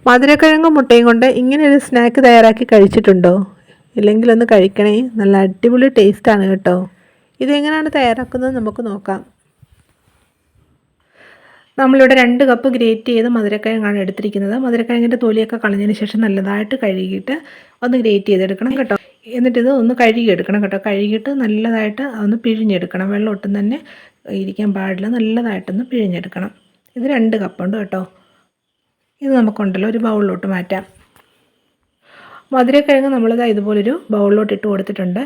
മധുരക്കിഴങ്ങും മുട്ടയും കൊണ്ട് ഇങ്ങനെ ഒരു സ്നാക്ക് തയ്യാറാക്കി കഴിച്ചിട്ടുണ്ടോ? ഇല്ലെങ്കിൽ ഒന്ന് കഴിക്കണേ, നല്ല അടിപൊളി ടേസ്റ്റാണ് കേട്ടോ. ഇതെങ്ങനെയാണ് തയ്യാറാക്കുന്നത് നമുക്ക് നോക്കാം. നമ്മളിവിടെ 2 കപ്പ് ഗ്രേറ്റ് ചെയ്ത് മധുരക്കിഴങ്ങാണ് എടുത്തിരിക്കുന്നത്. മധുരക്കിഴങ്ങിൻ്റെ തൊലിയൊക്കെ കളഞ്ഞതിന് ശേഷം നല്ലതായിട്ട് കഴുകിയിട്ട് ഒന്ന് ഗ്രേറ്റ് ചെയ്തെടുക്കണം കേട്ടോ. എന്നിട്ടിത് ഒന്ന് കഴുകിയെടുക്കണം കേട്ടോ. കഴുകിയിട്ട് നല്ലതായിട്ട് ഒന്ന് പിഴിഞ്ഞെടുക്കണം. വെള്ളം ഒട്ടും തന്നെ ഇരിക്കാൻ പാടില്ല, നല്ലതായിട്ടൊന്ന് പിഴിഞ്ഞെടുക്കണം. ഇത് 2 കപ്പുണ്ട് കേട്ടോ. ഇത് നമുക്കുണ്ടല്ലോ ഒരു ബൗളിലോട്ട് മാറ്റാം. മധുരക്കിഴങ്ങ് നമ്മളിത് ഇതുപോലൊരു ബൗളിലോട്ട് ഇട്ട് കൊടുത്തിട്ടുണ്ട്.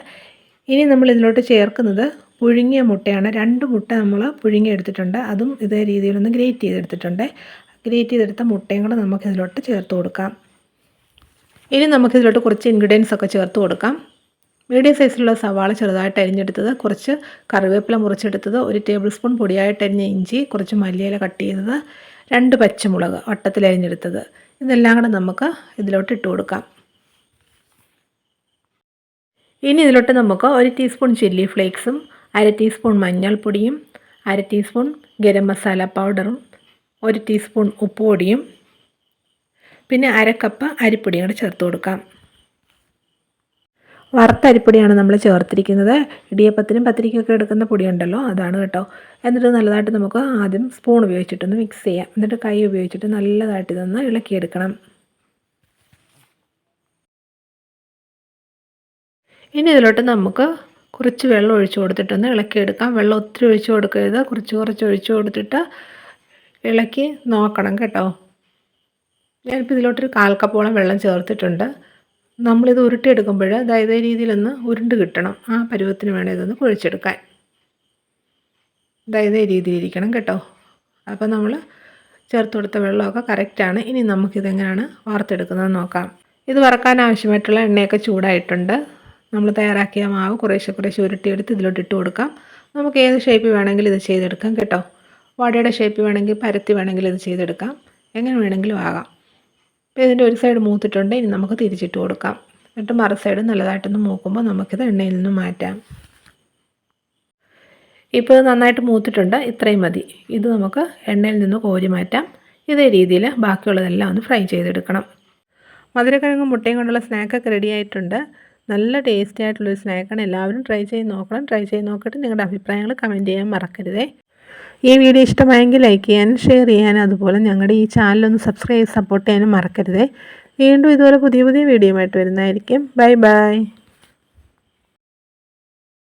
ഇനി നമ്മൾ ഇതിലോട്ട് ചേർക്കുന്നത് പുഴുങ്ങിയ മുട്ടയാണ്. 2 മുട്ട നമ്മൾ പുഴുങ്ങിയെടുത്തിട്ടുണ്ട്. അതും ഇതേ രീതിയിലൊന്ന് ഗ്രേറ്റ് ചെയ്തെടുത്തിട്ടുണ്ട്. ഗ്രേറ്റ് ചെയ്തെടുത്ത മുട്ടയും കൂടെ നമുക്കിതിലോട്ട് ചേർത്ത് കൊടുക്കാം. ഇനി നമുക്കിതിലോട്ട് കുറച്ച് ഇൻഗ്രീഡിയൻസ് ഒക്കെ ചേർത്ത് കൊടുക്കാം. മീഡിയം സൈസിലുള്ള സവാള ചെറുതായിട്ട് അരിഞ്ഞെടുത്തത്, കുറച്ച് കറിവേപ്പില മുറിച്ചെടുത്തത്, 1 ടേബിൾ സ്പൂൺ പൊടിയായിട്ട് അരിഞ്ഞ ഇഞ്ചി, കുറച്ച് മല്ലിയില കട്ട് ചെയ്തത്, 2 പച്ചമുളക് വട്ടത്തിൽ അരിഞ്ഞെടുത്തത്, ഇതെല്ലാം കൂടെ നമുക്ക് ഇതിലോട്ട് ഇട്ട് കൊടുക്കാം. ഇനി ഇതിലോട്ട് നമുക്ക് 1 ടീസ്പൂൺ ചില്ലി ഫ്ലേക്സും, 1/2 ടീസ്പൂൺ മഞ്ഞൾപ്പൊടിയും, 1/2 ടീസ്പൂൺ ഗരം മസാല പൗഡറും, 1 ടീസ്പൂൺ ഉപ്പുപൊടിയും, പിന്നെ 1/2 കപ്പ് അരിപ്പൊടിയും കൂടെ ചേർത്ത് കൊടുക്കാം. വറുത്ത അരിപ്പൊടിയാണ് നമ്മൾ ചേർത്തിരിക്കുന്നത്. ഇടിയപ്പത്തിനും പത്തിരിക്കൊക്കെ എടുക്കുന്ന പൊടിയുണ്ടല്ലോ, അതാണ് കേട്ടോ. എന്നിട്ട് നല്ലതായിട്ട് നമുക്ക് ആദ്യം സ്പൂൺ ഉപയോഗിച്ചിട്ടൊന്ന് മിക്സ് ചെയ്യാം. എന്നിട്ട് കൈ ഉപയോഗിച്ചിട്ട് നല്ലതായിട്ട് ഇതൊന്ന് ഇളക്കിയെടുക്കണം. ഇനി ഇതിലോട്ട് നമുക്ക് കുറച്ച് വെള്ളം ഒഴിച്ച് കൊടുത്തിട്ടൊന്ന് ഇളക്കിയെടുക്കാം. വെള്ളം ഒത്തിരി ഒഴിച്ച് കൊടുക്കരുത്, കുറച്ച് ഒഴിച്ച് കൊടുത്തിട്ട് ഇളക്കി നോക്കണം കേട്ടോ. ഞാനിപ്പോൾ ഇതിലോട്ടൊരു 1/4 കപ്പോളം വെള്ളം ചേർത്തിട്ടുണ്ട്. നമ്മളിത് ഉരുട്ടിയെടുക്കുമ്പോൾ ഇതേ രീതിയിലൊന്ന് ഉരുണ്ട് കിട്ടണം. ആ പരുവത്തിന് വേണം ഇതൊന്ന് കുഴച്ചെടുക്കാൻ. ഇതേ രീതിയിലിരിക്കണം കേട്ടോ. അപ്പോൾ നമ്മൾ ചേർത്ത് കൊടുത്ത വെള്ളമൊക്കെ കറക്റ്റാണ്. ഇനി നമുക്കിതെങ്ങനെയാണ് വാർത്തെടുക്കുന്നതെന്ന് നോക്കാം. ഇത് വറക്കാൻ ആവശ്യമായിട്ടുള്ള എണ്ണയൊക്കെ ചൂടായിട്ടുണ്ട്. നമ്മൾ തയ്യാറാക്കിയ മാവ് കുറേശ്ശെ ഉരുട്ടിയെടുത്ത് ഇതിലോട്ട് ഇട്ട് കൊടുക്കാം. നമുക്ക് ഏത് ഷേപ്പിൽ വേണമെങ്കിലും ഇത് ചെയ്തെടുക്കാം കേട്ടോ. വടയുടെ ഷേപ്പിൽ വേണമെങ്കിൽ, പരത്തി വേണമെങ്കിൽ ഇത് ചെയ്തെടുക്കാം. എങ്ങനെ വേണമെങ്കിലും ആകാം. അപ്പോൾ ഇതിൻ്റെ ഒരു സൈഡ് മൂത്തിട്ടുണ്ട്. ഇനി നമുക്ക് തിരിച്ചിട്ട് കൊടുക്കാം. എന്നിട്ട് മറു സൈഡ് നല്ലതായിട്ടൊന്ന് മൂക്കുമ്പോൾ നമുക്കിത് എണ്ണയിൽ നിന്ന് മാറ്റാം. ഇപ്പോൾ ഇത് നന്നായിട്ട് മൂത്തിട്ടുണ്ട്. ഇത്രയും മതി. ഇത് നമുക്ക് എണ്ണയിൽ നിന്ന് കോരി മാറ്റാം. ഇതേ രീതിയിൽ ബാക്കിയുള്ളതെല്ലാം ഒന്ന് ഫ്രൈ ചെയ്തെടുക്കണം. മധുരക്കിഴങ്ങും മുട്ടയും കൊണ്ടുള്ള സ്നാക്കൊക്കെ റെഡി ആയിട്ടുണ്ട്. നല്ല ടേസ്റ്റി ആയിട്ടുള്ളൊരു സ്നാക്കാണ്. എല്ലാവരും ട്രൈ ചെയ്ത് നോക്കണം. ട്രൈ ചെയ്ത് നോക്കിയിട്ട് നിങ്ങളുടെ അഭിപ്രായങ്ങൾ കമൻറ്റ് ചെയ്യാൻ മറക്കരുതേ. ഈ വീഡിയോ ഇഷ്ടമായെങ്കിൽ ലൈക്ക് ചെയ്യാനും ഷെയർ ചെയ്യാനും, അതുപോലെ ഞങ്ങളുടെ ഈ ചാനലൊന്ന് സബ്സ്ക്രൈബ് സപ്പോർട്ട് ചെയ്യാനും മറക്കരുതേ. വീണ്ടും ഇതുപോലെ പുതിയ വീഡിയോയുമായിട്ട് വരുന്നതായിരിക്കും. Bye bye.